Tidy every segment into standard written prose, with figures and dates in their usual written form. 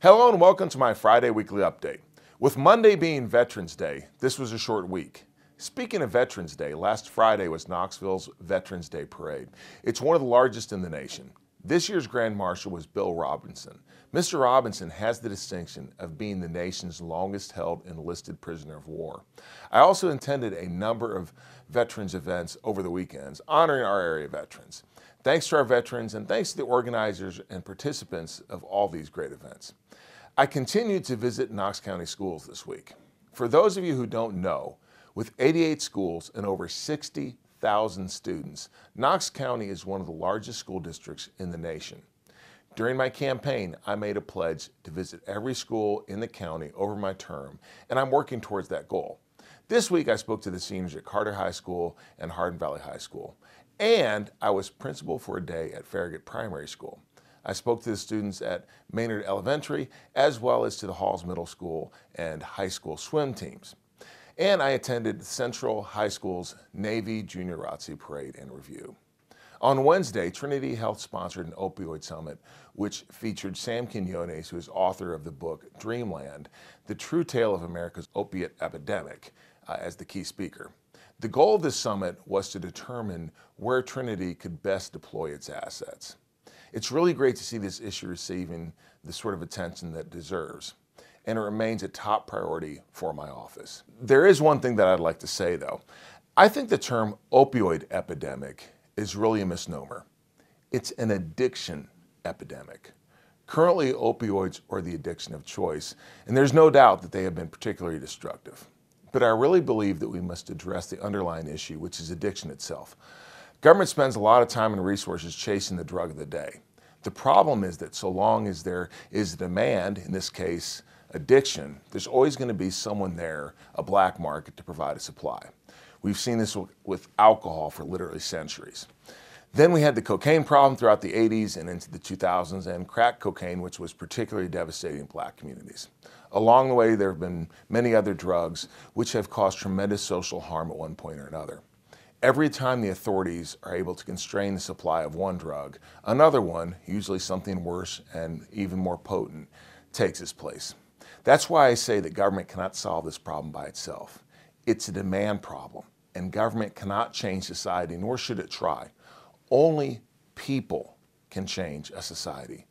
Hello and welcome to my Friday weekly update. With Monday being Veterans Day, this was a short week. Speaking of Veterans Day, last Friday was Knoxville's Veterans Day Parade. It's one of the largest in the nation. This year's Grand Marshal was Bill Robinson. Mr. Robinson has the distinction of being the nation's longest held enlisted prisoner of war. I also attended a number of veterans events over the weekends honoring our area veterans. Thanks to our veterans and thanks to the organizers and participants of all these great events. I continued to visit Knox County schools this week. For those of you who don't know, with 88 schools and over 60,000 students, Knox County is one of the largest school districts in the nation. During my campaign, I made a pledge to visit every school in the county over my term, and I'm working towards that goal. This week, I spoke to the seniors at Carter High School and Hardin Valley High School, and I was principal for a day at Farragut Primary School. I spoke to the students at Maynard Elementary, as well as to the Halls Middle School and high school swim teams. And I attended Central High School's Navy Junior ROTC Parade and Review. On Wednesday, Trinity Health sponsored an opioid summit, which featured Sam Quinones, who is author of the book Dreamland, The True Tale of America's Opiate Epidemic, as the key speaker. The goal of this summit was to determine where Trinity could best deploy its assets. It's really great to see this issue receiving the sort of attention that it deserves, and it remains a top priority for my office. There is one thing that I'd like to say, though. I think the term opioid epidemic is really a misnomer. It's an addiction epidemic. Currently, opioids are the addiction of choice, and there's no doubt that they have been particularly destructive. But I really believe that we must address the underlying issue, which is addiction itself. Government spends a lot of time and resources chasing the drug of the day. The problem is that so long as there is demand, in this case addiction, there's always going to be someone there, a black market, to provide a supply. We've seen this with alcohol for literally centuries. Then we had the cocaine problem throughout the 80s and into the 2000s, and crack cocaine, which was particularly devastating in black communities. Along the way, there have been many other drugs which have caused tremendous social harm at one point or another. Every time the authorities are able to constrain the supply of one drug, another one, usually something worse and even more potent, takes its place. That's why I say that government cannot solve this problem by itself. It's a demand problem, and government cannot change society, nor should it try. Only people can change a society.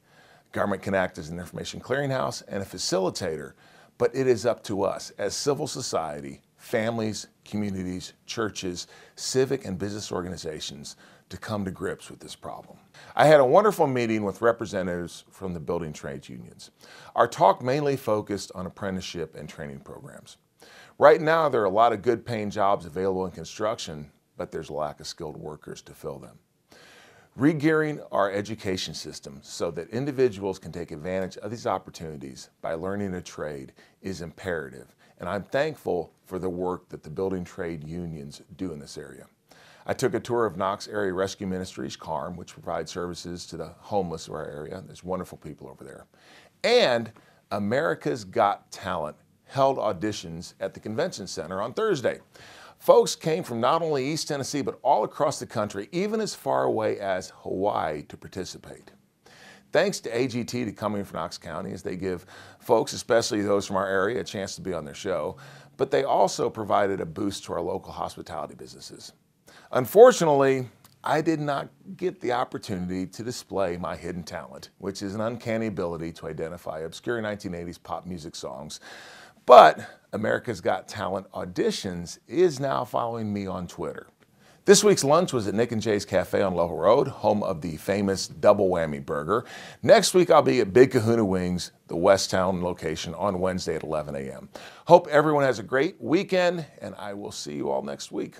Government can act as an information clearinghouse and a facilitator, but it is up to us as civil society, families, communities, churches, civic and business organizations to come to grips with this problem. I had a wonderful meeting with representatives from the building trades unions. Our talk mainly focused on apprenticeship and training programs. Right now, there are a lot of good paying jobs available in construction, but there's a lack of skilled workers to fill them. Regearing our education system so that individuals can take advantage of these opportunities by learning a trade is imperative, and I'm thankful for the work that the building trade unions do in this area. I took a tour of Knox Area Rescue Ministries, CARM, which provides services to the homeless of our area. There's wonderful people over there. And America's Got Talent held auditions at the Convention Center on Thursday. Folks came from not only East Tennessee, but all across the country, even as far away as Hawaii, to participate. Thanks to AGT to coming from Knox County, as they give folks, especially those from our area, a chance to be on their show, but they also provided a boost to our local hospitality businesses. Unfortunately, I did not get the opportunity to display my hidden talent, which is an uncanny ability to identify obscure 1980s pop music songs. But America's Got Talent Auditions is now following me on Twitter. This week's lunch was at Nick and Jay's Cafe on Lovell Road, home of the famous Double Whammy Burger. Next week, I'll be at Big Kahuna Wings, the Westtown location, on Wednesday at 11 a.m. Hope everyone has a great weekend, and I will see you all next week.